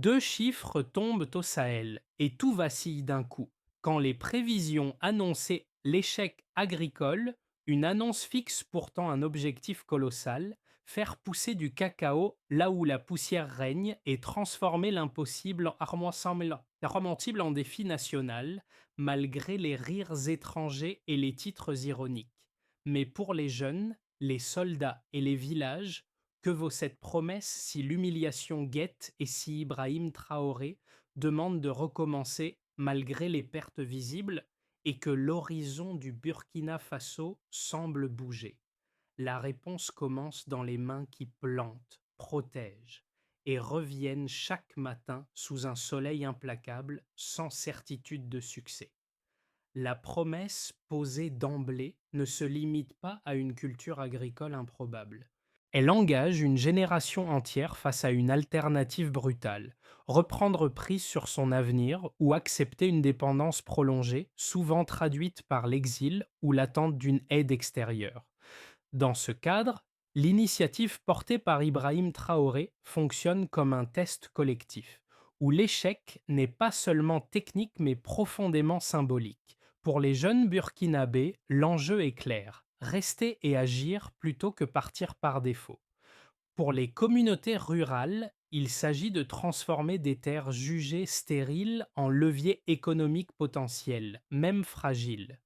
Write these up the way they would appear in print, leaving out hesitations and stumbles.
Deux chiffres tombent au Sahel et tout vacille d'un coup. Quand les prévisions annonçaient l'échec agricole, une annonce fixe pourtant un objectif colossal, faire pousser du cacao là où la poussière règne et transformer l'impossible en romantible en défi national, malgré les rires étrangers et les titres ironiques. Mais pour les jeunes, les soldats et les villages, que vaut cette promesse si l'humiliation guette et si Ibrahim Traoré demande de recommencer malgré les pertes visibles et que l'horizon du Burkina Faso semble bouger? La réponse commence dans les mains qui plantent, protègent et reviennent chaque matin sous un soleil implacable sans certitude de succès. La promesse posée d'emblée ne se limite pas à une culture agricole improbable. Elle engage une génération entière face à une alternative brutale, reprendre prise sur son avenir ou accepter une dépendance prolongée, souvent traduite par l'exil ou l'attente d'une aide extérieure. Dans ce cadre, l'initiative portée par Ibrahim Traoré fonctionne comme un test collectif, où l'échec n'est pas seulement technique mais profondément symbolique. Pour les jeunes burkinabés, l'enjeu est clair: rester et agir plutôt que partir par défaut. Pour les communautés rurales, il s'agit de transformer des terres jugées stériles en leviers économiques potentiels, même fragiles.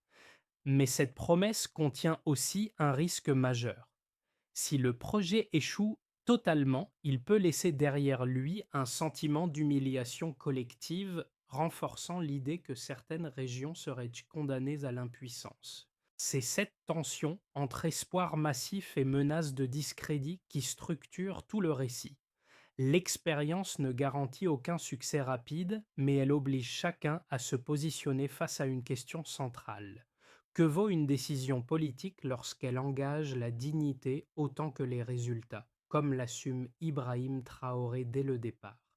Mais cette promesse contient aussi un risque majeur. Si le projet échoue totalement, il peut laisser derrière lui un sentiment d'humiliation collective, renforçant l'idée que certaines régions seraient condamnées à l'impuissance. C'est cette tension entre espoir massif et menace de discrédit qui structure tout le récit. L'expérience ne garantit aucun succès rapide, mais elle oblige chacun à se positionner face à une question centrale. Que vaut une décision politique lorsqu'elle engage la dignité autant que les résultats, comme l'assume Ibrahim Traoré dès le départ?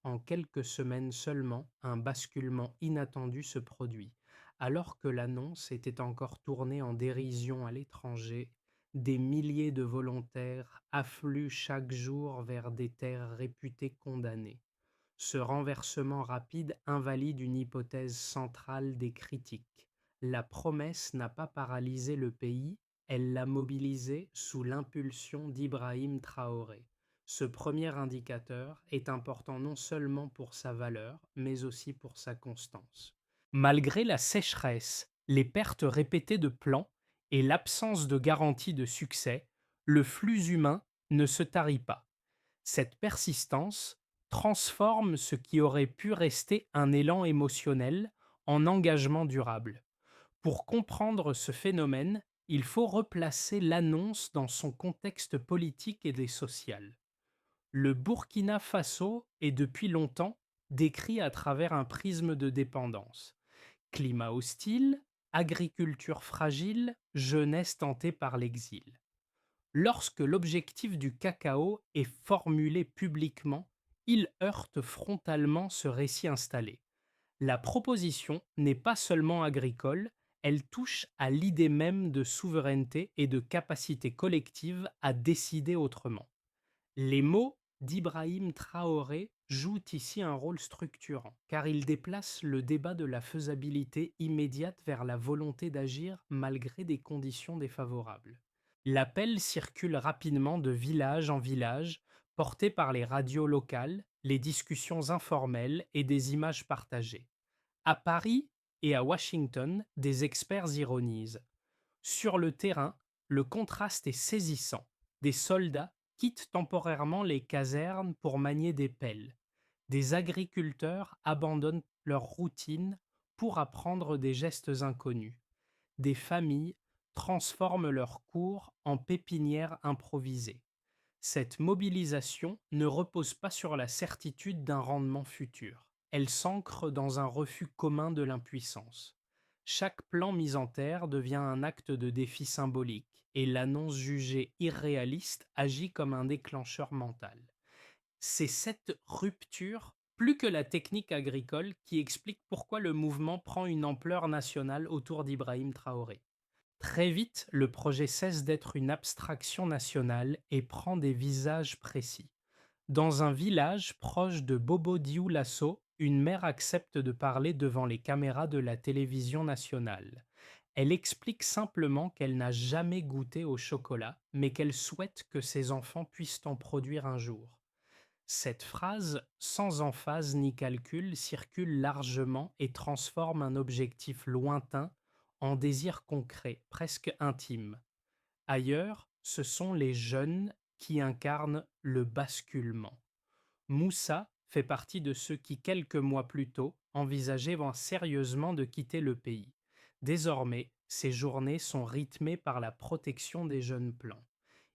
En quelques semaines seulement, un basculement inattendu se produit. Alors que l'annonce était encore tournée en dérision à l'étranger, des milliers de volontaires affluent chaque jour vers des terres réputées condamnées. Ce renversement rapide invalide une hypothèse centrale des critiques. La promesse n'a pas paralysé le pays, elle l'a mobilisé sous l'impulsion d'Ibrahim Traoré. Ce premier indicateur est important non seulement pour sa valeur, mais aussi pour sa constance. Malgré la sécheresse, les pertes répétées de plants et l'absence de garantie de succès, le flux humain ne se tarit pas. Cette persistance transforme ce qui aurait pu rester un élan émotionnel en engagement durable. Pour comprendre ce phénomène, il faut replacer l'annonce dans son contexte politique et social. Le Burkina Faso est depuis longtemps décrit à travers un prisme de dépendance. Climat hostile, agriculture fragile, jeunesse tentée par l'exil. Lorsque l'objectif du cacao est formulé publiquement, il heurte frontalement ce récit installé. La proposition n'est pas seulement agricole, elle touche à l'idée même de souveraineté et de capacité collective à décider autrement. Les mots d'Ibrahim Traoré jouent ici un rôle structurant, car ils déplacent le débat de la faisabilité immédiate vers la volonté d'agir malgré des conditions défavorables. L'appel circule rapidement de village en village, porté par les radios locales, les discussions informelles et des images partagées. À Paris et à Washington, des experts ironisent. Sur le terrain, le contraste est saisissant. Des soldats quittent temporairement les casernes pour manier des pelles. Des agriculteurs abandonnent leur routine pour apprendre des gestes inconnus. Des familles transforment leurs cours en pépinières improvisées. Cette mobilisation ne repose pas sur la certitude d'un rendement futur. Elle s'ancre dans un refus commun de l'impuissance. Chaque plan mis en terre devient un acte de défi symbolique, et l'annonce jugée irréaliste agit comme un déclencheur mental. C'est cette rupture, plus que la technique agricole, qui explique pourquoi le mouvement prend une ampleur nationale autour d'Ibrahim Traoré. Très vite, le projet cesse d'être une abstraction nationale et prend des visages précis. Dans un village proche de Bobo-Dioulasso, une mère accepte de parler devant les caméras de la télévision nationale. Elle explique simplement qu'elle n'a jamais goûté au chocolat, mais qu'elle souhaite que ses enfants puissent en produire un jour. Cette phrase, sans emphase ni calcul, circule largement et transforme un objectif lointain en désir concret, presque intime. Ailleurs, ce sont les jeunes qui incarnent le basculement. Moussa fait partie de ceux qui, quelques mois plus tôt, envisageaient sérieusement de quitter le pays. Désormais, ses journées sont rythmées par la protection des jeunes plants.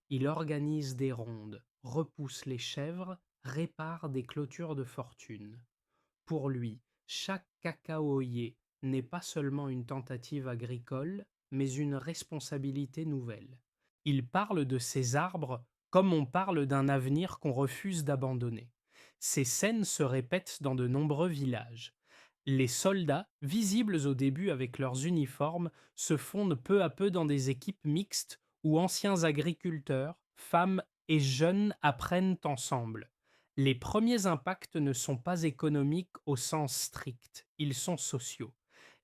Il organise des rondes, repousse les chèvres, répare des clôtures de fortune. Pour lui, chaque cacaoyer n'est pas seulement une tentative agricole, mais une responsabilité nouvelle. Il parle de ces arbres comme on parle d'un avenir qu'on refuse d'abandonner. Ces scènes se répètent dans de nombreux villages. Les soldats, visibles au début avec leurs uniformes, se fondent peu à peu dans des équipes mixtes où anciens agriculteurs, femmes et jeunes apprennent ensemble. Les premiers impacts ne sont pas économiques au sens strict, ils sont sociaux.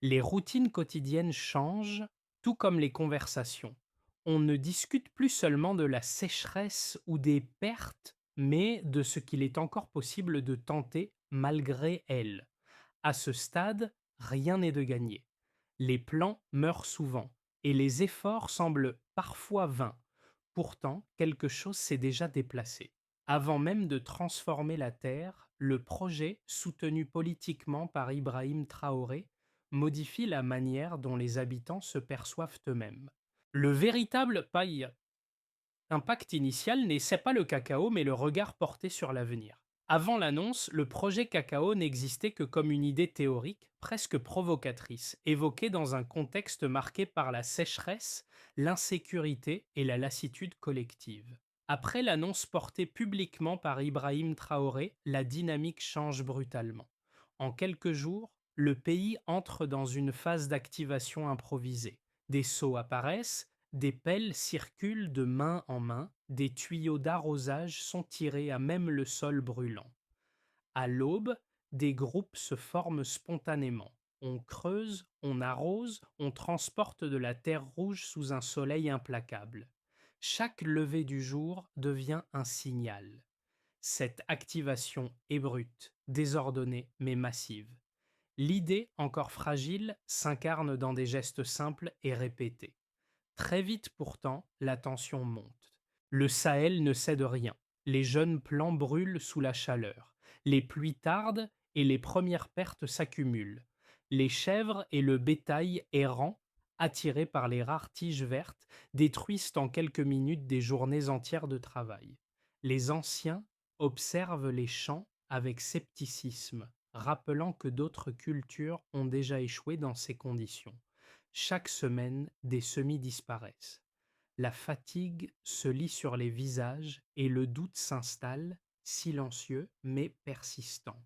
Les routines quotidiennes changent, tout comme les conversations. On ne discute plus seulement de la sécheresse ou des pertes, mais de ce qu'il est encore possible de tenter malgré elles. À ce stade, rien n'est de gagné. Les plans meurent souvent et les efforts semblent parfois vains. Pourtant, quelque chose s'est déjà déplacé. Avant même de transformer la terre, le projet, soutenu politiquement par Ibrahim Traoré, modifie la manière dont les habitants se perçoivent eux-mêmes. Le véritable impact initial n'est pas le cacao, mais le regard porté sur l'avenir. Avant l'annonce, le projet cacao n'existait que comme une idée théorique, presque provocatrice, évoquée dans un contexte marqué par la sécheresse, l'insécurité et la lassitude collective. Après l'annonce portée publiquement par Ibrahim Traoré, la dynamique change brutalement. En quelques jours, le pays entre dans une phase d'activation improvisée. Des seaux apparaissent, des pelles circulent de main en main, des tuyaux d'arrosage sont tirés à même le sol brûlant. À l'aube, des groupes se forment spontanément. On creuse, on arrose, on transporte de la terre rouge sous un soleil implacable. Chaque lever du jour devient un signal. Cette activation est brute, désordonnée mais massive. L'idée, encore fragile, s'incarne dans des gestes simples et répétés. Très vite pourtant, la tension monte. Le Sahel ne cède rien. Les jeunes plants brûlent sous la chaleur. Les pluies tardent et les premières pertes s'accumulent. Les chèvres et le bétail errant, attirés par les rares tiges vertes, détruisent en quelques minutes des journées entières de travail. Les anciens observent les champs avec scepticisme, rappelant que d'autres cultures ont déjà échoué dans ces conditions. Chaque semaine, des semis disparaissent. La fatigue se lit sur les visages et le doute s'installe, silencieux mais persistant.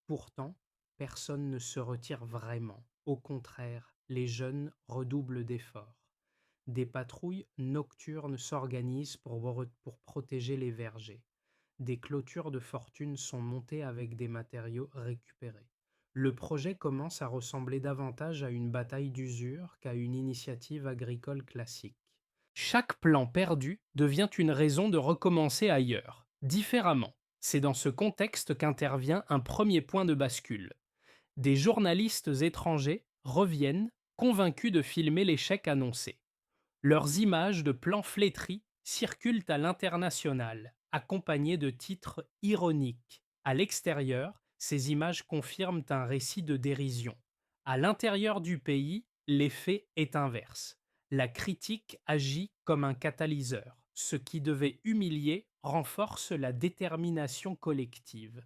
Pourtant, personne ne se retire vraiment. Au contraire, les jeunes redoublent d'efforts. Des patrouilles nocturnes s'organisent pour protéger les vergers. Des clôtures de fortune sont montées avec des matériaux récupérés. Le projet commence à ressembler davantage à une bataille d'usure qu'à une initiative agricole classique. Chaque plan perdu devient une raison de recommencer ailleurs, différemment. C'est dans ce contexte qu'intervient un premier point de bascule. Des journalistes étrangers reviennent, convaincus de filmer l'échec annoncé. Leurs images de plans flétris circulent à l'international, accompagnées de titres ironiques. À l'extérieur, ces images confirment un récit de dérision. À l'intérieur du pays, l'effet est inverse. La critique agit comme un catalyseur. Ce qui devait humilier renforce la détermination collective.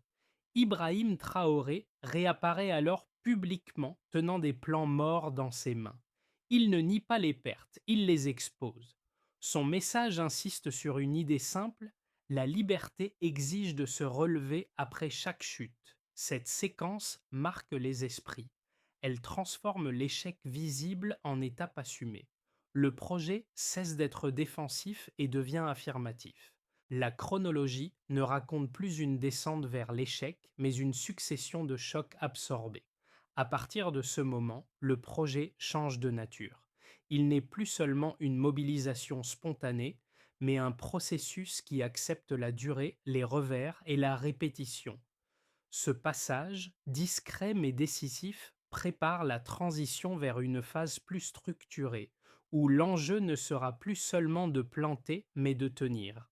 Ibrahim Traoré réapparaît alors publiquement tenant des plans morts dans ses mains. Il ne nie pas les pertes, il les expose. Son message insiste sur une idée simple, la liberté exige de se relever après chaque chute. Cette séquence marque les esprits. Elle transforme l'échec visible en étape assumée. Le projet cesse d'être défensif et devient affirmatif. La chronologie ne raconte plus une descente vers l'échec, mais une succession de chocs absorbés. À partir de ce moment, le projet change de nature. Il n'est plus seulement une mobilisation spontanée, mais un processus qui accepte la durée, les revers et la répétition. Ce passage, discret mais décisif, prépare la transition vers une phase plus structurée, où l'enjeu ne sera plus seulement de planter, mais de tenir.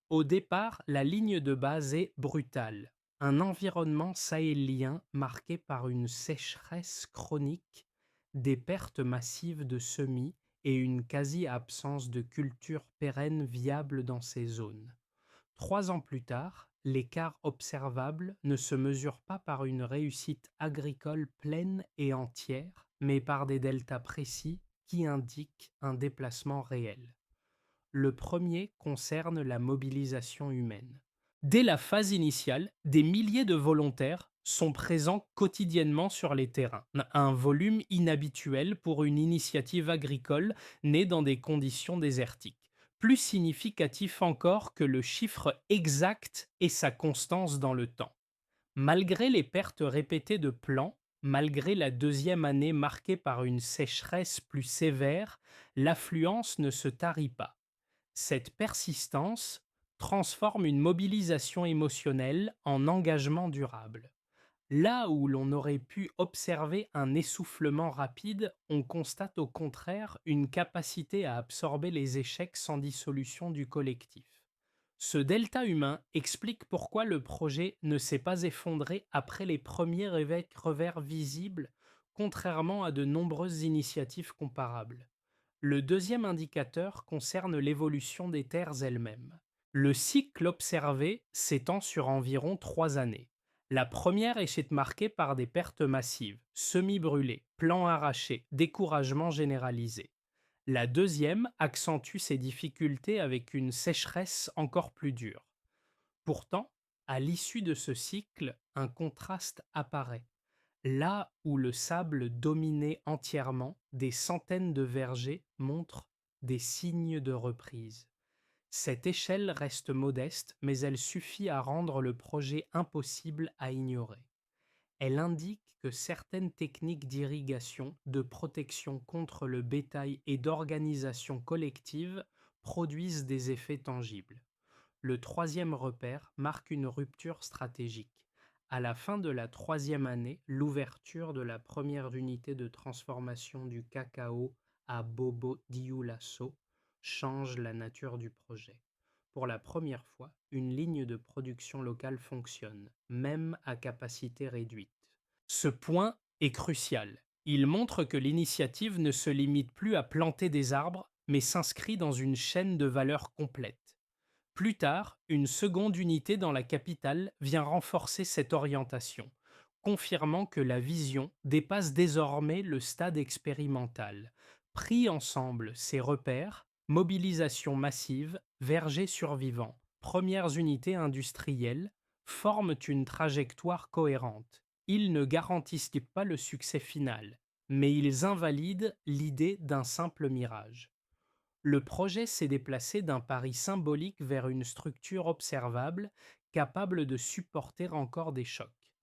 Au départ, la ligne de base est brutale. Un environnement sahélien marqué par une sécheresse chronique, des pertes massives de semis et une quasi-absence de culture pérenne viable dans ces zones. 3 ans plus tard, l'écart observable ne se mesure pas par une réussite agricole pleine et entière, mais par des deltas précis qui indiquent un déplacement réel. Le premier concerne la mobilisation humaine. Dès la phase initiale, des milliers de volontaires sont présents quotidiennement sur les terrains, un volume inhabituel pour une initiative agricole née dans des conditions désertiques. Plus significatif encore que le chiffre exact et sa constance dans le temps. Malgré les pertes répétées de plants, malgré la deuxième année marquée par une sécheresse plus sévère, l'affluence ne se tarit pas. Cette persistance transforme une mobilisation émotionnelle en engagement durable. Là où l'on aurait pu observer un essoufflement rapide, on constate au contraire une capacité à absorber les échecs sans dissolution du collectif. Ce delta humain explique pourquoi le projet ne s'est pas effondré après les premiers revers visibles, contrairement à de nombreuses initiatives comparables. Le deuxième indicateur concerne l'évolution des terres elles-mêmes. Le cycle observé s'étend sur environ 3 années. La première est marquée par des pertes massives, semis brûlés, plants arrachés, découragement généralisé. La deuxième accentue ces difficultés avec une sécheresse encore plus dure. Pourtant, à l'issue de ce cycle, un contraste apparaît. Là où le sable dominait entièrement, des centaines de vergers montrent des signes de reprise. Cette échelle reste modeste, mais elle suffit à rendre le projet impossible à ignorer. Elle indique que certaines techniques d'irrigation, de protection contre le bétail et d'organisation collective produisent des effets tangibles. Le troisième repère marque une rupture stratégique. À la fin de la troisième année, l'ouverture de la première unité de transformation du cacao à Bobo Dioulasso change la nature du projet. Pour la première fois, une ligne de production locale fonctionne, même à capacité réduite. Ce point est crucial. Il montre que l'initiative ne se limite plus à planter des arbres, mais s'inscrit dans une chaîne de valeur complète. Plus tard, une seconde unité dans la capitale vient renforcer cette orientation, confirmant que la vision dépasse désormais le stade expérimental. Pris ensemble, ces repères, mobilisation massive, vergers survivants, premières unités industrielles, forment une trajectoire cohérente. Ils ne garantissent pas le succès final, mais ils invalident l'idée d'un simple mirage. Le projet s'est déplacé d'un pari symbolique vers une structure observable, capable de supporter encore des chocs.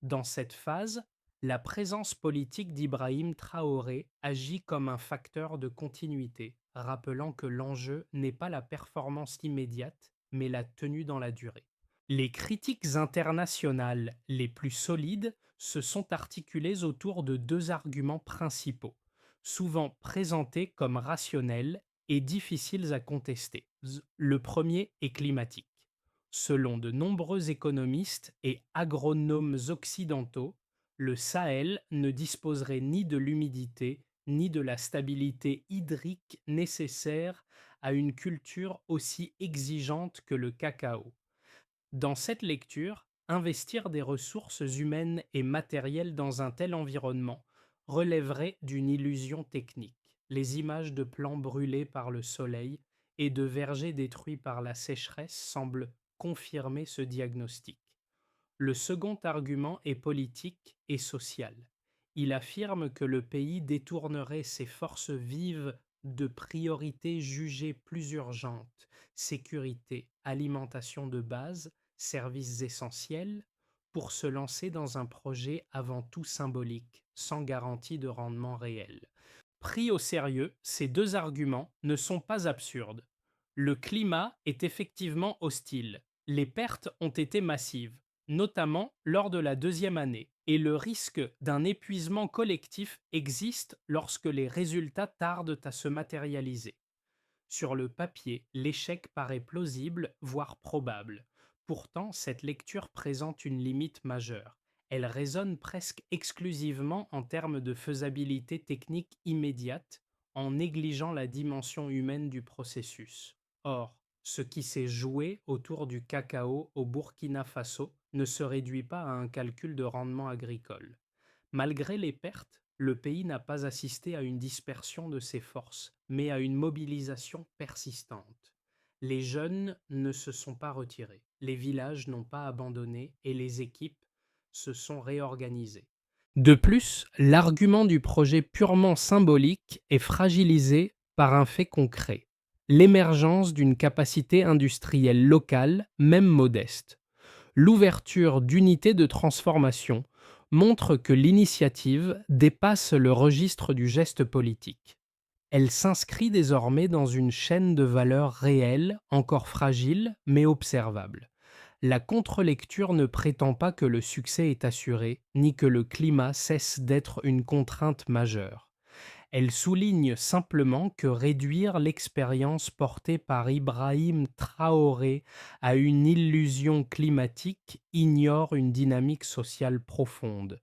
Dans cette phase, la présence politique d'Ibrahim Traoré agit comme un facteur de continuité, rappelant que l'enjeu n'est pas la performance immédiate, mais la tenue dans la durée. Les critiques internationales les plus solides se sont articulées autour de 2 arguments principaux, souvent présentés comme rationnels et difficiles à contester. Le premier est climatique. Selon de nombreux économistes et agronomes occidentaux, le Sahel ne disposerait ni de l'humidité ni de la stabilité hydrique nécessaire à une culture aussi exigeante que le cacao. Dans cette lecture, investir des ressources humaines et matérielles dans un tel environnement relèverait d'une illusion technique. Les images de plants brûlés par le soleil et de vergers détruits par la sécheresse semblent confirmer ce diagnostic. Le second argument est politique et social. Il affirme que le pays détournerait ses forces vives de priorités jugées plus urgentes, sécurité, alimentation de base, services essentiels, pour se lancer dans un projet avant tout symbolique, sans garantie de rendement réel. Pris au sérieux, ces deux arguments ne sont pas absurdes. Le climat est effectivement hostile. Les pertes ont été massives, notamment lors de la deuxième année, et le risque d'un épuisement collectif existe lorsque les résultats tardent à se matérialiser. Sur le papier, l'échec paraît plausible, voire probable. Pourtant, cette lecture présente une limite majeure. Elle raisonne presque exclusivement en termes de faisabilité technique immédiate, en négligeant la dimension humaine du processus. Or, ce qui s'est joué autour du cacao au Burkina Faso ne se réduit pas à un calcul de rendement agricole. Malgré les pertes, le pays n'a pas assisté à une dispersion de ses forces, mais à une mobilisation persistante. Les jeunes ne se sont pas retirés, les villages n'ont pas abandonné et les équipes se sont réorganisées. De plus, l'argument du projet purement symbolique est fragilisé par un fait concret, l'émergence d'une capacité industrielle locale, même modeste. L'ouverture d'unités de transformation montre que l'initiative dépasse le registre du geste politique. Elle s'inscrit désormais dans une chaîne de valeurs réelles, encore fragile, mais observable. La contre-lecture ne prétend pas que le succès est assuré, ni que le climat cesse d'être une contrainte majeure. Elle souligne simplement que réduire l'expérience portée par Ibrahim Traoré à une illusion climatique ignore une dynamique sociale profonde,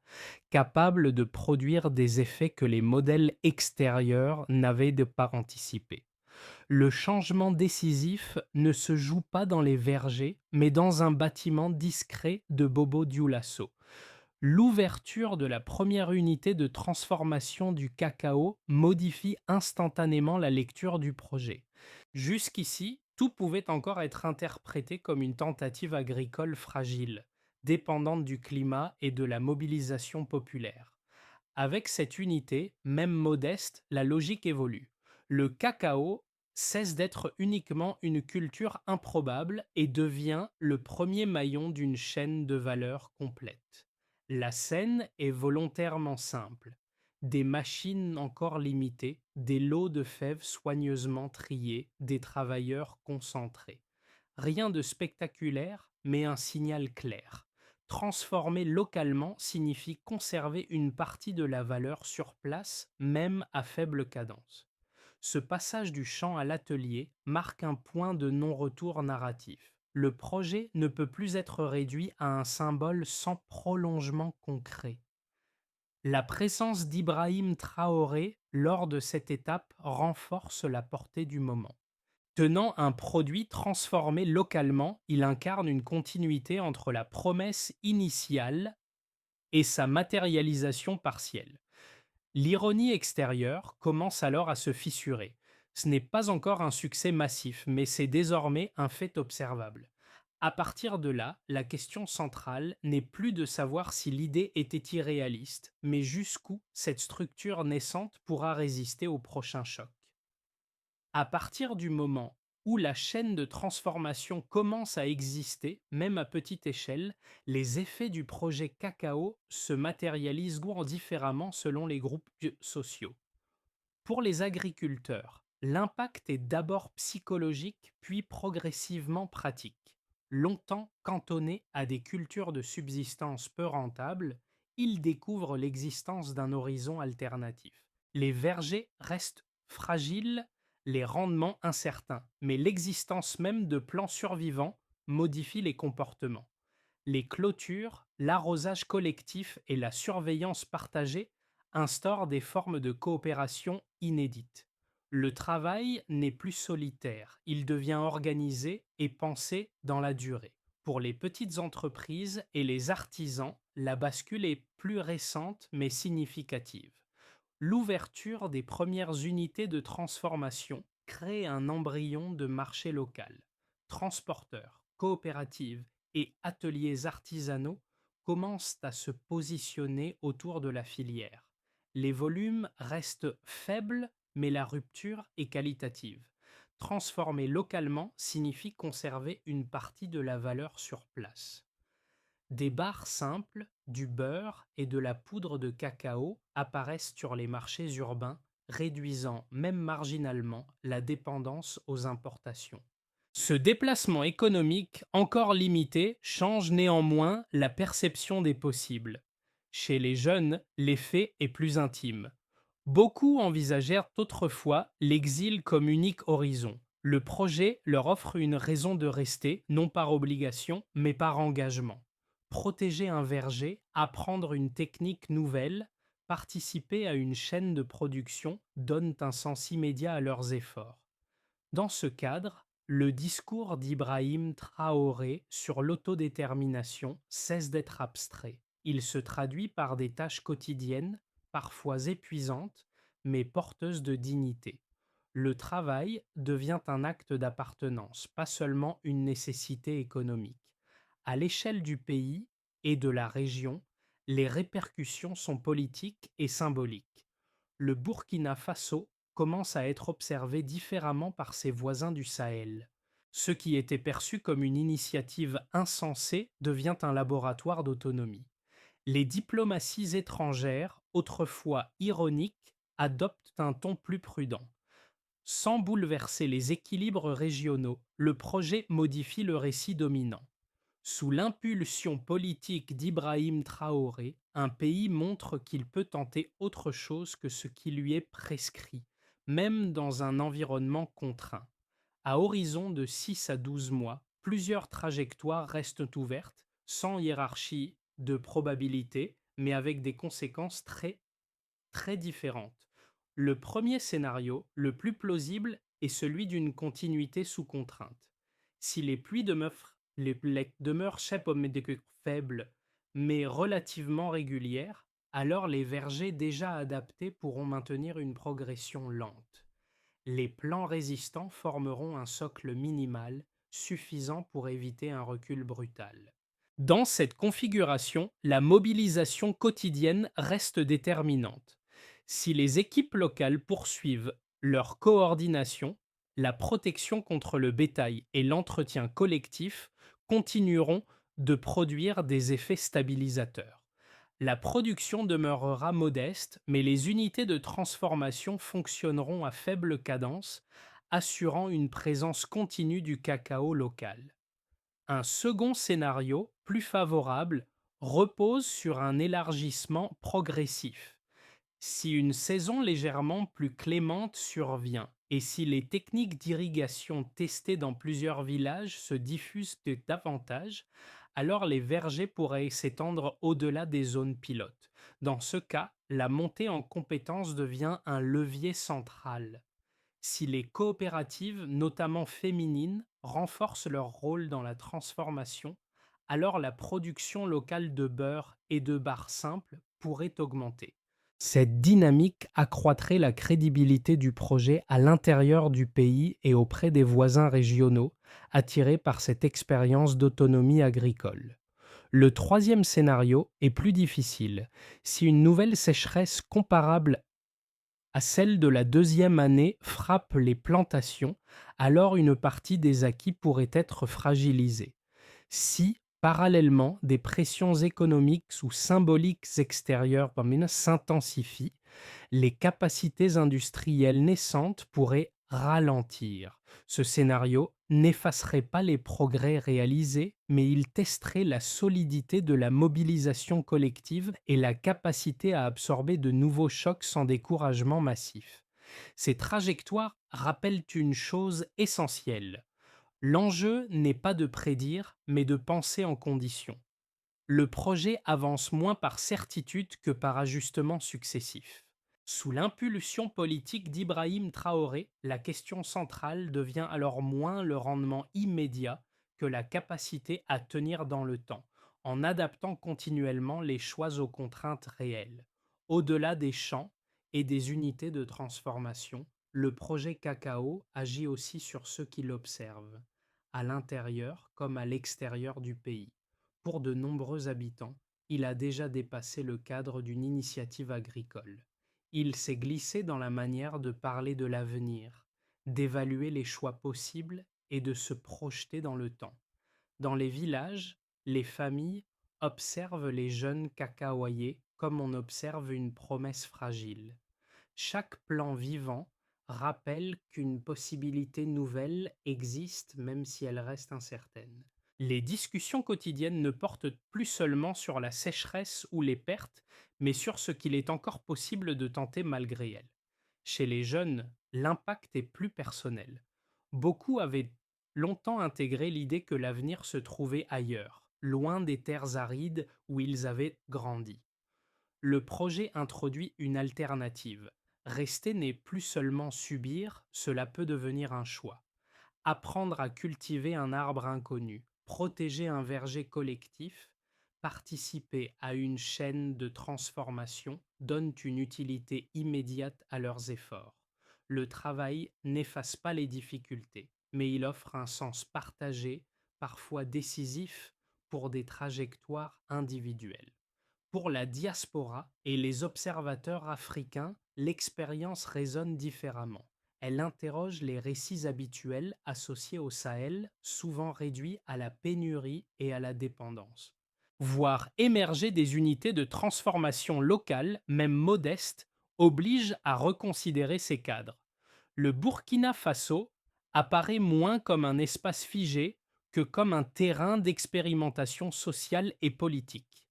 capable de produire des effets que les modèles extérieurs n'avaient de pas anticipés. Le changement décisif ne se joue pas dans les vergers, mais dans un bâtiment discret de Bobo Dioulasso. L'ouverture de la première unité de transformation du cacao modifie instantanément la lecture du projet. Jusqu'ici, tout pouvait encore être interprété comme une tentative agricole fragile, dépendante du climat et de la mobilisation populaire. Avec cette unité, même modeste, la logique évolue. Le cacao cesse d'être uniquement une culture improbable et devient le premier maillon d'une chaîne de valeur complète. La scène est volontairement simple. Des machines encore limitées, des lots de fèves soigneusement triés, des travailleurs concentrés. Rien de spectaculaire, mais un signal clair. Transformer localement signifie conserver une partie de la valeur sur place, même à faible cadence. Ce passage du champ à l'atelier marque un point de non-retour narratif. Le projet ne peut plus être réduit à un symbole sans prolongement concret. La présence d'Ibrahim Traoré lors de cette étape renforce la portée du moment. Tenant un produit transformé localement, il incarne une continuité entre la promesse initiale et sa matérialisation partielle. L'ironie extérieure commence alors à se fissurer. Ce n'est pas encore un succès massif, mais c'est désormais un fait observable. À partir de là, la question centrale n'est plus de savoir si l'idée était irréaliste, mais jusqu'où cette structure naissante pourra résister au prochain choc. À partir du moment où la chaîne de transformation commence à exister, même à petite échelle, les effets du projet cacao se matérialisent différemment selon les groupes sociaux. Pour les agriculteurs, l'impact est d'abord psychologique, puis progressivement pratique. Longtemps cantonnés à des cultures de subsistance peu rentables, ils découvrent l'existence d'un horizon alternatif. Les vergers restent fragiles, les rendements incertains, mais l'existence même de plants survivants modifie les comportements. Les clôtures, l'arrosage collectif et la surveillance partagée instaurent des formes de coopération inédites. Le travail n'est plus solitaire, il devient organisé et pensé dans la durée. Pour les petites entreprises et les artisans, la bascule est plus récente mais significative. L'ouverture des premières unités de transformation crée un embryon de marché local. Transporteurs, coopératives et ateliers artisanaux commencent à se positionner autour de la filière. Les volumes restent faibles, mais la rupture est qualitative. Transformer localement signifie conserver une partie de la valeur sur place. Des barres simples, du beurre et de la poudre de cacao apparaissent sur les marchés urbains, réduisant même marginalement la dépendance aux importations. Ce déplacement économique, encore limité, change néanmoins la perception des possibles. Chez les jeunes, l'effet est plus intime. Beaucoup envisagèrent autrefois l'exil comme unique horizon. Le projet leur offre une raison de rester, non par obligation, mais par engagement. Protéger un verger, apprendre une technique nouvelle, participer à une chaîne de production donnent un sens immédiat à leurs efforts. Dans ce cadre, le discours d'Ibrahim Traoré sur l'autodétermination cesse d'être abstrait. Il se traduit par des tâches quotidiennes, parfois épuisantes, mais porteuses de dignité. Le travail devient un acte d'appartenance, pas seulement une nécessité économique. À l'échelle du pays et de la région, les répercussions sont politiques et symboliques. Le Burkina Faso commence à être observé différemment par ses voisins du Sahel. Ce qui était perçu comme une initiative insensée devient un laboratoire d'autonomie. Les diplomaties étrangères, autrefois ironiques, adoptent un ton plus prudent. Sans bouleverser les équilibres régionaux, le projet modifie le récit dominant. Sous l'impulsion politique d'Ibrahim Traoré, un pays montre qu'il peut tenter autre chose que ce qui lui est prescrit, même dans un environnement contraint. À horizon de 6 à 12 mois, plusieurs trajectoires restent ouvertes, sans hiérarchie de probabilité, mais avec des conséquences très différentes. Le premier scénario, le plus plausible, est celui d'une continuité sous contrainte. Si les demeurent faibles, mais relativement régulières, alors les vergers déjà adaptés pourront maintenir une progression lente. Les plans résistants formeront un socle minimal suffisant pour éviter un recul brutal. Dans cette configuration, la mobilisation quotidienne reste déterminante. Si les équipes locales poursuivent leur coordination, la protection contre le bétail et l'entretien collectif continueront de produire des effets stabilisateurs. La production demeurera modeste, mais les unités de transformation fonctionneront à faible cadence, assurant une présence continue du cacao local. Un second scénario, plus favorable, repose sur un élargissement progressif. Si une saison légèrement plus clémente survient et si les techniques d'irrigation testées dans plusieurs villages se diffusent davantage, alors les vergers pourraient s'étendre au-delà des zones pilotes. Dans ce cas, la montée en compétences devient un levier central. Si les coopératives, notamment féminines, renforcent leur rôle dans la transformation, alors la production locale de beurre et de barres simples pourrait augmenter. Cette dynamique accroîtrait la crédibilité du projet à l'intérieur du pays et auprès des voisins régionaux, attirés par cette expérience d'autonomie agricole. Le troisième scénario est plus difficile. Si une nouvelle sécheresse comparable à celle de la deuxième année frappe les plantations, alors une partie des acquis pourrait être fragilisée. Si, parallèlement, des pressions économiques ou symboliques extérieures s'intensifient, les capacités industrielles naissantes pourraient ralentir. Ce scénario n'effacerait pas les progrès réalisés, mais il testerait la solidité de la mobilisation collective et la capacité à absorber de nouveaux chocs sans découragement massif. Ces trajectoires rappellent une chose essentielle. L'enjeu n'est pas de prédire, mais de penser en conditions. Le projet avance moins par certitude que par ajustement successif. Sous l'impulsion politique d'Ibrahim Traoré, la question centrale devient alors moins le rendement immédiat que la capacité à tenir dans le temps, en adaptant continuellement les choix aux contraintes réelles. Au-delà des champs et des unités de transformation, le projet cacao agit aussi sur ceux qui l'observent, à l'intérieur comme à l'extérieur du pays. Pour de nombreux habitants, il a déjà dépassé le cadre d'une initiative agricole. Il s'est glissé dans la manière de parler de l'avenir, d'évaluer les choix possibles et de se projeter dans le temps. Dans les villages, les familles observent les jeunes cacaoyers comme on observe une promesse fragile. Chaque plan vivant rappelle qu'une possibilité nouvelle existe même si elle reste incertaine. Les discussions quotidiennes ne portent plus seulement sur la sécheresse ou les pertes, mais sur ce qu'il est encore possible de tenter malgré elles. Chez les jeunes, l'impact est plus personnel. Beaucoup avaient longtemps intégré l'idée que l'avenir se trouvait ailleurs, loin des terres arides où ils avaient grandi. Le projet introduit une alternative. Rester n'est plus seulement subir, cela peut devenir un choix. Apprendre à cultiver un arbre inconnu, protéger un verger collectif, participer à une chaîne de transformation donnent une utilité immédiate à leurs efforts. Le travail n'efface pas les difficultés, mais il offre un sens partagé, parfois décisif, pour des trajectoires individuelles. Pour la diaspora et les observateurs africains, l'expérience résonne différemment. Elle interroge les récits habituels associés au Sahel, souvent réduits à la pénurie et à la dépendance. Voir émerger des unités de transformation locales, même modestes, oblige à reconsidérer ces cadres. Le Burkina Faso apparaît moins comme un espace figé que comme un terrain d'expérimentation sociale et politique.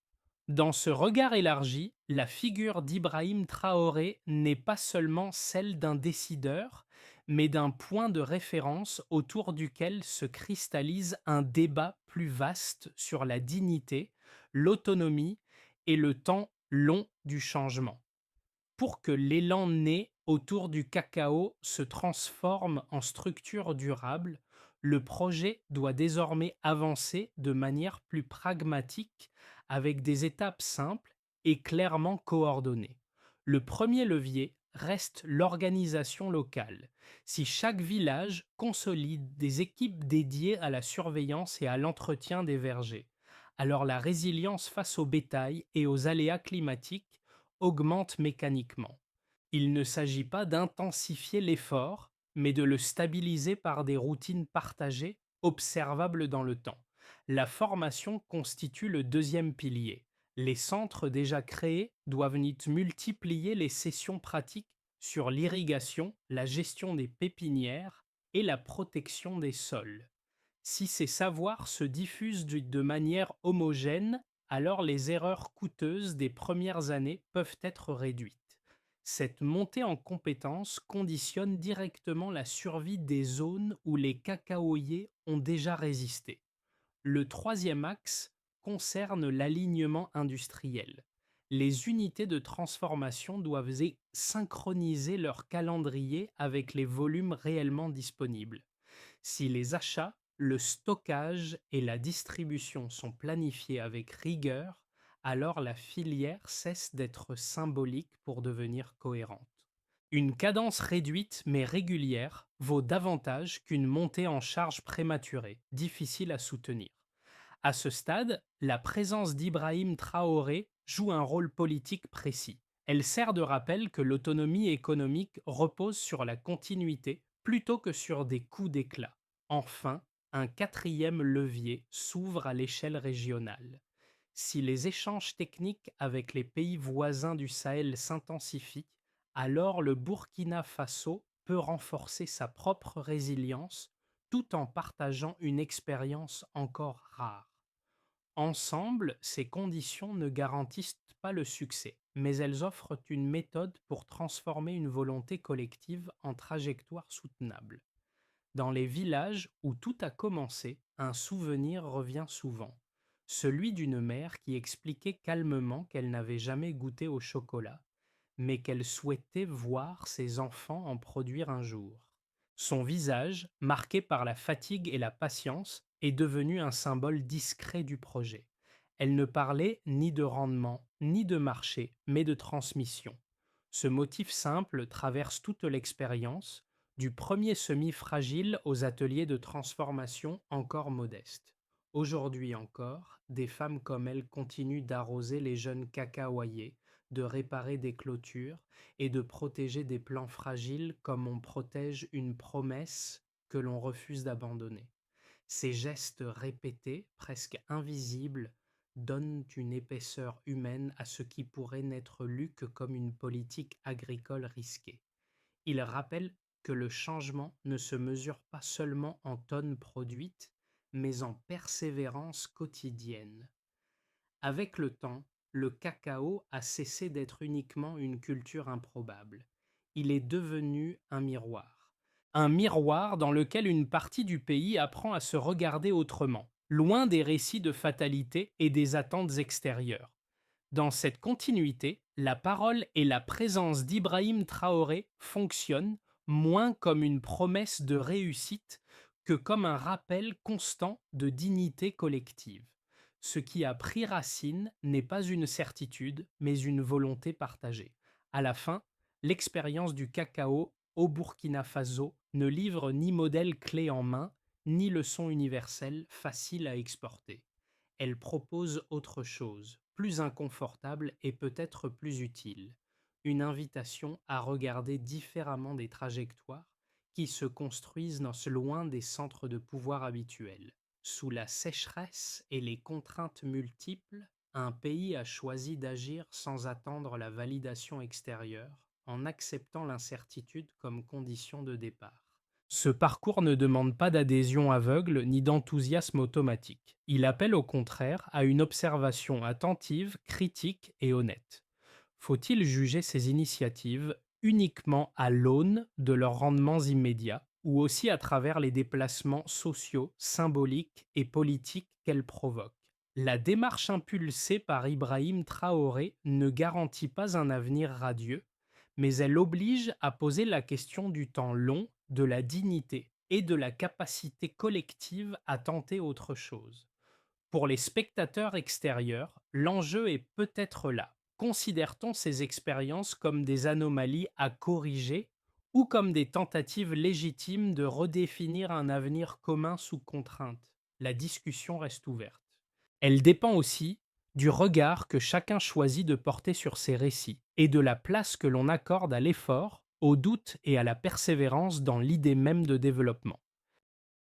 Dans ce regard élargi, la figure d'Ibrahim Traoré n'est pas seulement celle d'un décideur, mais d'un point de référence autour duquel se cristallise un débat plus vaste sur la dignité, l'autonomie et le temps long du changement. Pour que l'élan né autour du cacao se transforme en structure durable, le projet doit désormais avancer de manière plus pragmatique avec des étapes simples et clairement coordonnées. Le premier levier reste l'organisation locale. Si chaque village consolide des équipes dédiées à la surveillance et à l'entretien des vergers, alors la résilience face au bétail et aux aléas climatiques augmente mécaniquement. Il ne s'agit pas d'intensifier l'effort, mais de le stabiliser par des routines partagées, observables dans le temps. La formation constitue le deuxième pilier. Les centres déjà créés doivent multiplier les sessions pratiques sur l'irrigation, la gestion des pépinières et la protection des sols. Si ces savoirs se diffusent de manière homogène, alors les erreurs coûteuses des premières années peuvent être réduites. Cette montée en compétences conditionne directement la survie des zones où les cacaoyers ont déjà résisté. Le troisième axe concerne l'alignement industriel. Les unités de transformation doivent synchroniser leur calendrier avec les volumes réellement disponibles. Si les achats, le stockage et la distribution sont planifiés avec rigueur, alors la filière cesse d'être symbolique pour devenir cohérente. Une cadence réduite mais régulière vaut davantage qu'une montée en charge prématurée, difficile à soutenir. À ce stade, la présence d'Ibrahim Traoré joue un rôle politique précis. Elle sert de rappel que l'autonomie économique repose sur la continuité plutôt que sur des coups d'éclat. Enfin, un quatrième levier s'ouvre à l'échelle régionale. Si les échanges techniques avec les pays voisins du Sahel s'intensifient, alors le Burkina Faso peut renforcer sa propre résilience tout en partageant une expérience encore rare. Ensemble, ces conditions ne garantissent pas le succès, mais elles offrent une méthode pour transformer une volonté collective en trajectoire soutenable. Dans les villages où tout a commencé, un souvenir revient souvent, celui d'une mère qui expliquait calmement qu'elle n'avait jamais goûté au chocolat, mais qu'elle souhaitait voir ses enfants en produire un jour. Son visage, marqué par la fatigue et la patience, est devenu un symbole discret du projet. Elle ne parlait ni de rendement, ni de marché, mais de transmission. Ce motif simple traverse toute l'expérience, du premier semis fragile aux ateliers de transformation encore modestes. Aujourd'hui encore, des femmes comme elle continuent d'arroser les jeunes cacaoyers, de réparer des clôtures et de protéger des plans fragiles comme on protège une promesse que l'on refuse d'abandonner. Ces gestes répétés, presque invisibles, donnent une épaisseur humaine à ce qui pourrait n'être lu que comme une politique agricole risquée. Ils rappellent que le changement ne se mesure pas seulement en tonnes produites, mais en persévérance quotidienne. Avec le temps, le cacao a cessé d'être uniquement une culture improbable. Il est devenu un miroir. Un miroir dans lequel une partie du pays apprend à se regarder autrement, loin des récits de fatalité et des attentes extérieures. Dans cette continuité, la parole et la présence d'Ibrahim Traoré fonctionnent moins comme une promesse de réussite que comme un rappel constant de dignité collective. Ce qui a pris racine n'est pas une certitude, mais une volonté partagée. À la fin, l'expérience du cacao au Burkina Faso ne livre ni modèle clé en main, ni leçon universelle facile à exporter. Elle propose autre chose, plus inconfortable et peut-être plus utile, une invitation à regarder différemment des trajectoires qui se construisent loin des centres de pouvoir habituels. Sous la sécheresse et les contraintes multiples, un pays a choisi d'agir sans attendre la validation extérieure, en acceptant l'incertitude comme condition de départ. Ce parcours ne demande pas d'adhésion aveugle ni d'enthousiasme automatique. Il appelle au contraire à une observation attentive, critique et honnête. Faut-il juger ces initiatives uniquement à l'aune de leurs rendements immédiats ou aussi à travers les déplacements sociaux, symboliques et politiques qu'elles provoquent? La démarche impulsée par Ibrahim Traoré ne garantit pas un avenir radieux, mais elle oblige à poser la question du temps long, de la dignité et de la capacité collective à tenter autre chose. Pour les spectateurs extérieurs, l'enjeu est peut-être là. Considère-t-on ces expériences comme des anomalies à corriger ou comme des tentatives légitimes de redéfinir un avenir commun sous contrainte? La discussion reste ouverte. Elle dépend aussi du regard que chacun choisit de porter sur ces récits et de la place que l'on accorde à l'effort, au doute et à la persévérance dans l'idée même de développement.